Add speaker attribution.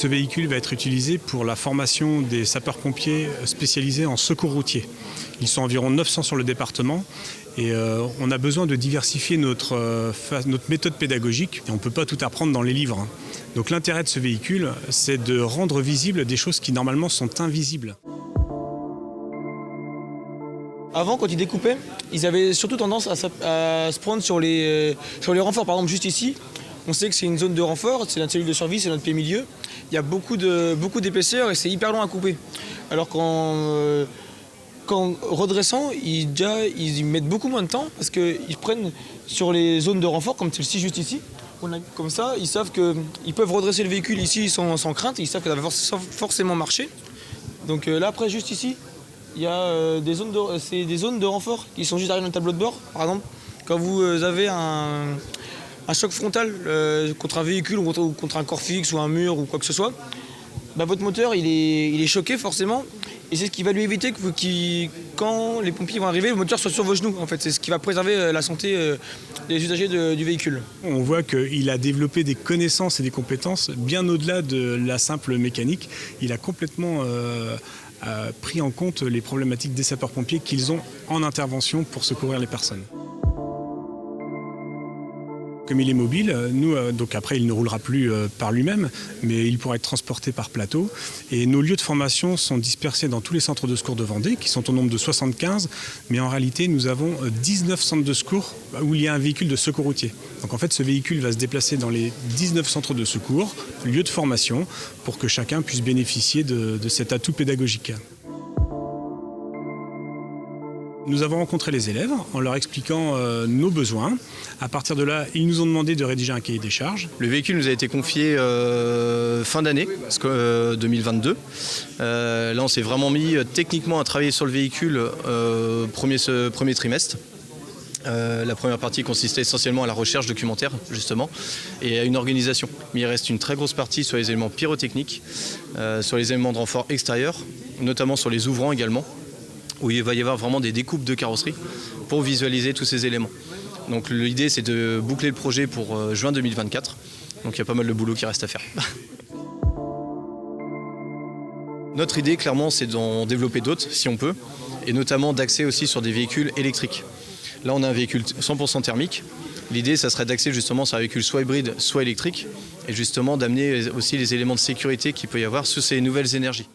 Speaker 1: Ce véhicule va être utilisé pour la formation des sapeurs-pompiers spécialisés en secours routier. Ils sont environ 900 sur le département et on a besoin de diversifier notre méthode pédagogique et on ne peut pas tout apprendre dans les livres. Donc l'intérêt de ce véhicule, c'est de rendre visibles des choses qui normalement sont invisibles.
Speaker 2: Avant, quand ils découpaient, ils avaient surtout tendance à se prendre sur les renforts. Par exemple, juste ici, on sait que c'est une zone de renfort, c'est notre cellule de survie, c'est notre pied milieu. Il y a beaucoup d'épaisseur et c'est hyper long à couper. Alors qu'en redressant, ils mettent beaucoup moins de temps parce qu'ils prennent sur les zones de renfort, comme celle-ci juste ici. Comme ça, ils savent qu'ils peuvent redresser le véhicule ici sans crainte, ils savent que ça va forcément marcher. Donc là, après, juste ici, il y a des zones de renfort qui sont juste derrière notre tableau de bord. Par exemple, quand vous avez un choc frontal contre un véhicule ou contre un corps fixe ou un mur ou quoi que ce soit, bah, votre moteur il est choqué forcément et c'est ce qui va lui éviter que quand les pompiers vont arriver, le moteur soit sur vos genoux. En fait, c'est ce qui va préserver la santé des usagers du véhicule.
Speaker 1: On voit qu'il a développé des connaissances et des compétences bien au-delà de la simple mécanique. Il a complètement pris en compte les problématiques des sapeurs-pompiers qu'ils ont en intervention pour secourir les personnes. Comme il est mobile, donc après il ne roulera plus par lui-même, mais il pourra être transporté par plateau. Et nos lieux de formation sont dispersés dans tous les centres de secours de Vendée, qui sont au nombre de 75, mais en réalité nous avons 19 centres de secours où il y a un véhicule de secours routier. Donc en fait ce véhicule va se déplacer dans les 19 centres de secours, lieux de formation, pour que chacun puisse bénéficier de cet atout pédagogique. Nous avons rencontré les élèves en leur expliquant nos besoins. À partir de là, ils nous ont demandé de rédiger un cahier des charges.
Speaker 3: Le véhicule nous a été confié fin d'année, 2022. Là, on s'est vraiment mis techniquement à travailler sur le véhicule premier trimestre. La première partie consistait essentiellement à la recherche documentaire, justement, et à une organisation. Mais il reste une très grosse partie sur les éléments pyrotechniques, sur les éléments de renfort extérieurs, notamment sur les ouvrants également, où il va y avoir vraiment des découpes de carrosserie pour visualiser tous ces éléments. Donc l'idée, c'est de boucler le projet pour juin 2024. Donc il y a pas mal de boulot qui reste à faire. Notre idée, clairement, c'est d'en développer d'autres, si on peut, et notamment d'axer aussi sur des véhicules électriques. Là, on a un véhicule 100% thermique. L'idée, ça serait d'axer justement sur un véhicule soit hybride, soit électrique, et justement d'amener aussi les éléments de sécurité qu'il peut y avoir sous ces nouvelles énergies.